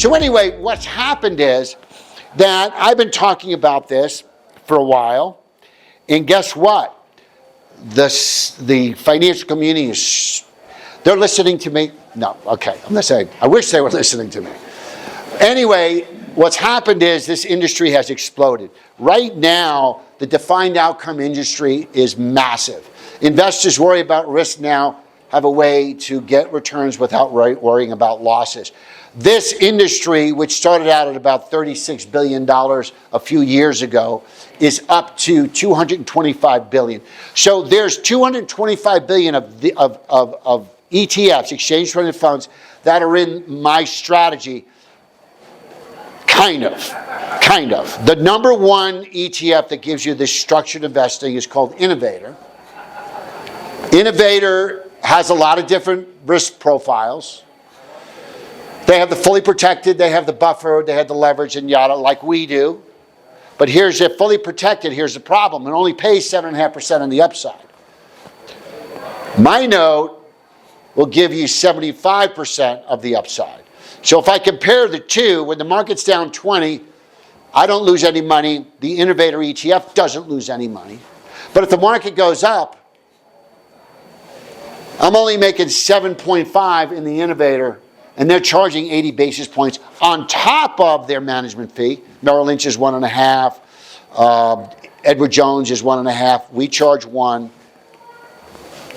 So anyway, what's happened is that I've been talking about this for a while, and guess what? The financial community they're listening to me. No, okay, I'm not saying, I wish they were listening to me. Anyway, what's happened is this industry has exploded. Right now, the defined outcome industry is massive. Investors worry about risk now, have a way to get returns without worrying about losses. This industry, which started out at about $36 billion a few years ago, is up to $225 billion. So there's $225 billion of ETFs, exchange traded funds, that are in my strategy. Kind of. The number one ETF that gives you this structured investing is called Innovator. Innovator has a lot of different risk profiles. They have the fully protected, they have the buffer, they have the leverage and yada, like we do. But here's it, fully protected, here's the problem. It only pays 7.5% on the upside. My note will give you 75% of the upside. So if I compare the two, when the market's down 20, I don't lose any money. The Innovator ETF doesn't lose any money. But if the market goes up, I'm only making 7.5 in the Innovator, and they're charging 80 basis points on top of their management fee. Merrill Lynch is 1.5. Edward Jones is 1.5. We charge 1.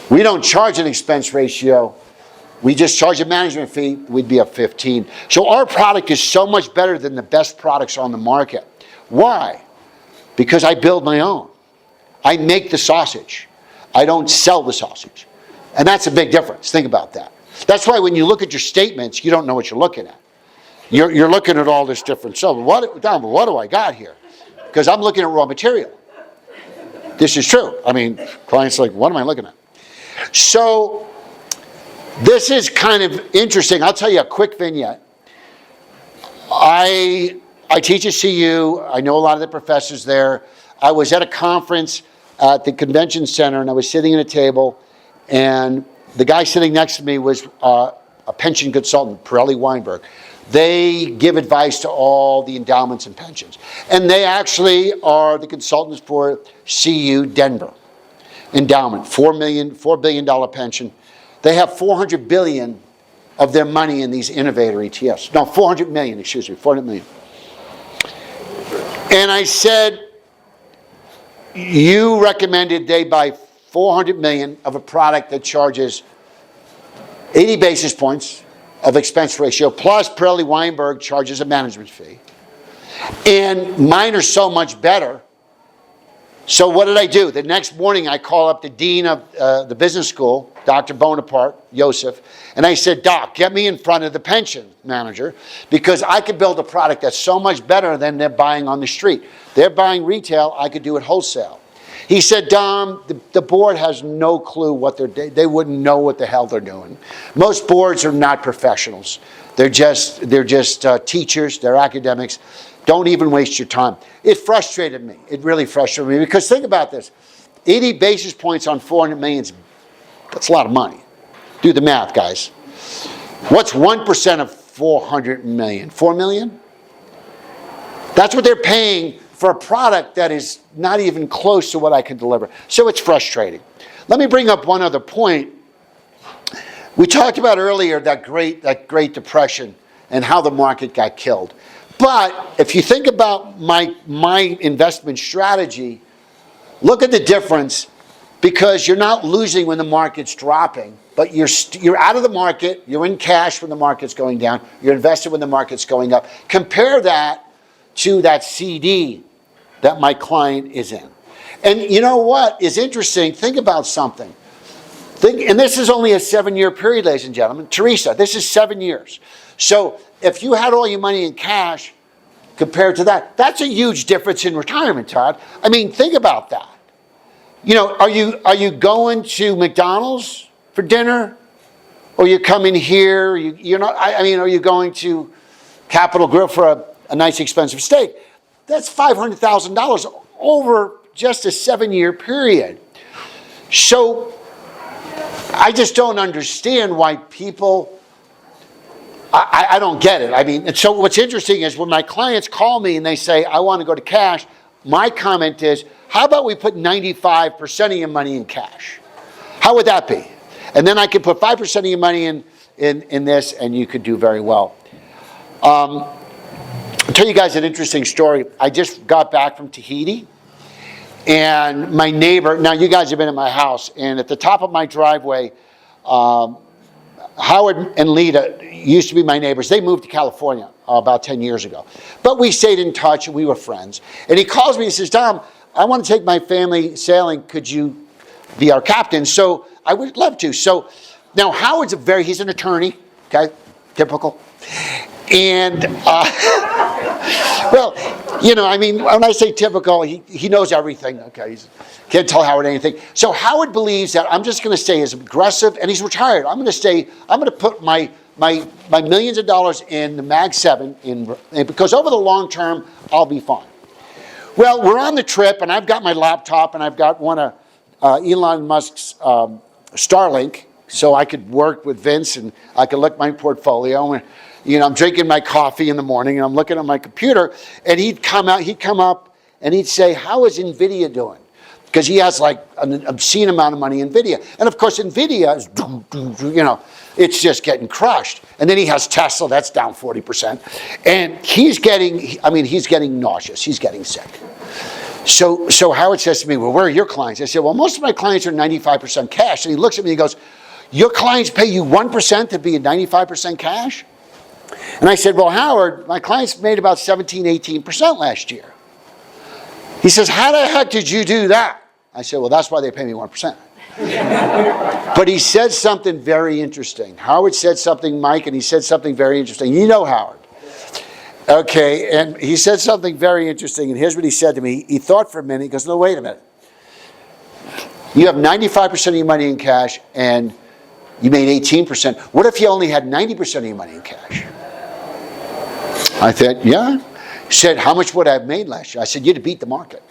We don't charge an expense ratio. We just charge a management fee. We'd be up 15. So our product is so much better than the best products on the market. Why? Because I build my own. I make the sausage. I don't sell the sausage. And that's a big difference. Think about that. That's why when you look at your statements, you don't know what you're looking at. You're looking at all this different stuff. What do I got here? Because I'm looking at raw material. This is true. I mean, clients are like, what am I looking at? So this is kind of interesting. I'll tell you a quick vignette. I teach at CU. I know a lot of the professors there. I was at a conference at the convention center, and I was sitting at a table, and the guy sitting next to me was a pension consultant, Pirelli Weinberg. They give advice to all the endowments and pensions. And they actually are the consultants for CU Denver endowment, $4 billion pension. They have $400 billion of their money in these Innovator ETFs. No, 400 million, excuse me, 400 million. And I said, you recommended they buy 400 million of a product that charges 80 basis points of expense ratio, plus Pirelli Weinberg charges a management fee. And mine are so much better. So what did I do? The next morning I call up the dean of the business school, Dr. Bonaparte, Joseph, and I said, Doc, get me in front of the pension manager because I could build a product that's so much better than they're buying on the street. They're buying retail, I could do it wholesale. He said, Dom, the board has no clue what they wouldn't know what the hell they're doing. Most boards are not professionals. They're just teachers, they're academics. Don't even waste your time. It frustrated me. It really frustrated me because think about this. 80 basis points on 400 million, that's a lot of money. Do the math, guys. What's 1% of 400 million? 4 million? That's what they're paying for a product that is not even close to what I can deliver. So it's frustrating. Let me bring up one other point. We talked about earlier that Great Depression and how the market got killed. But if you think about my investment strategy, look at the difference because you're not losing when the market's dropping, but you're out of the market, you're in cash when the market's going down, you're invested when the market's going up. Compare that to that CD that my client is in. And you know what is interesting? Think about something. And this is only a 7-year period, ladies and gentlemen. Teresa, this is 7 years. So if you had all your money in cash compared to that, that's a huge difference in retirement, Todd. I mean, think about that. You know, are you going to McDonald's for dinner? Or you coming here? You're not. I mean, are you going to Capital Grille for a nice expensive steak? That's $500,000 over just a 7-year period. So I just don't understand why people I don't get it. I mean, and so what's interesting is when my clients call me and they say, I want to go to cash, my comment is, how about we put 95% of your money in cash? How would that be? And then I could put 5% of your money in this, and you could do very well. I'll tell you guys an interesting story. I just got back from Tahiti, and my neighbor, now you guys have been in my house, and at the top of my driveway, Howard and Lita used to be my neighbors. They moved to California about 10 years ago. But we stayed in touch, and we were friends. And he calls me and says, Dom, I want to take my family sailing. Could you be our captain? So I would love to. So now Howard's he's an attorney, okay, typical. And, well, you know, I mean, when I say typical, he knows everything, okay, can't tell Howard anything. So Howard believes that I'm just going to stay as aggressive, and he's retired. I'm going to put my millions of dollars in the Mag 7, because over the long term, I'll be fine. Well, we're on the trip, and I've got my laptop, and I've got one of Elon Musk's Starlink, so I could work with Vince, and I could look at my portfolio. And, you know, I'm drinking my coffee in the morning, and I'm looking at my computer, and he'd come up, and he'd say, how is NVIDIA doing? Because he has like an obscene amount of money in NVIDIA. And of course, NVIDIA is, you know, it's just getting crushed. And then he has Tesla, that's down 40%. And he's getting nauseous, he's getting sick. So Howard says to me, well, where are your clients? I said, well, most of my clients are 95% cash. And he looks at me and he goes, your clients pay you 1% to be at 95% cash? And I said, well, Howard, my clients made about 17, 18% last year. He says, how the heck did you do that? I said, well, that's why they pay me 1%. But he said something very interesting. Howard said something, Mike, and he said something very interesting. You know Howard. Okay, and he said something very interesting, and here's what he said to me. He thought for a minute. He goes, no, wait a minute. You have 95% of your money in cash, and you made 18%. What if you only had 90% of your money in cash? I said, yeah. He said, how much would I have made last year? I said, you'd have beat the market.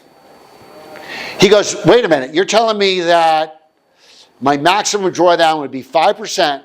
He goes, wait a minute. You're telling me that my maximum drawdown would be 5%,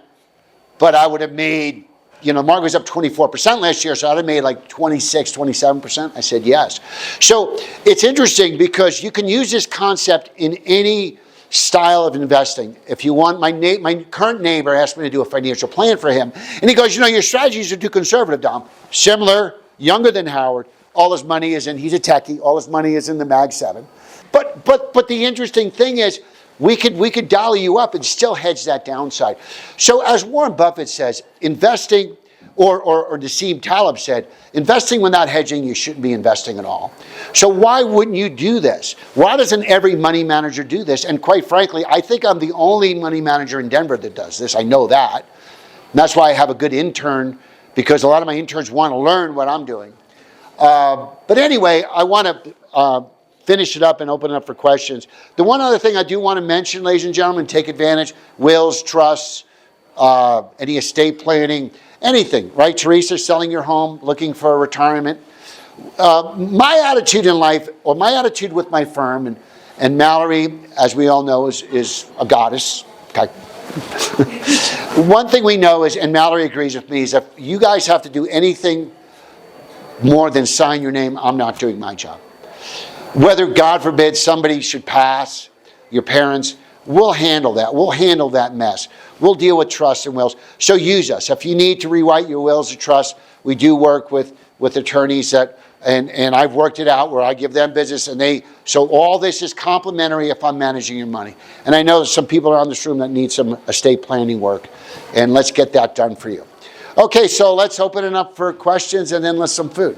but I would have made, you know, the market was up 24% last year, so I'd have made like 26, 27%. I said, yes. So it's interesting because you can use this concept in any style of investing. If you want, my current neighbor asked me to do a financial plan for him. And he goes, you know, your strategies are too conservative, Dom. Similar, younger than Howard. All his money is in, he's a techie, all his money is in the Mag 7. But the interesting thing is, we could dial you up and still hedge that downside. So as Warren Buffett says, investing, or Nassim Taleb said, investing without hedging, you shouldn't be investing at all. So why wouldn't you do this? Why doesn't every money manager do this? And quite frankly, I think I'm the only money manager in Denver that does this. I know that. And that's why I have a good intern, because a lot of my interns want to learn what I'm doing. But anyway, I want to finish it up and open it up for questions. The one other thing I do want to mention, ladies and gentlemen, take advantage, wills, trusts, any estate planning, anything, right? Teresa, selling your home, looking for a retirement. My attitude in life, or my attitude with my firm, and Mallory, as we all know, is a goddess. Okay. One thing we know is, and Mallory agrees with me, is if you guys have to do anything more than sign your name, I'm not doing my job. Whether, God forbid, somebody should pass, your parents, we'll handle that. We'll handle that mess. We'll deal with trusts and wills. So use us. If you need to rewrite your wills or trusts, we do work with attorneys that, and I've worked it out where I give them business, and so all this is complimentary if I'm managing your money. And I know some people are in this room that need some estate planning work, and let's get that done for you. Okay, so let's open it up for questions and then let's some food.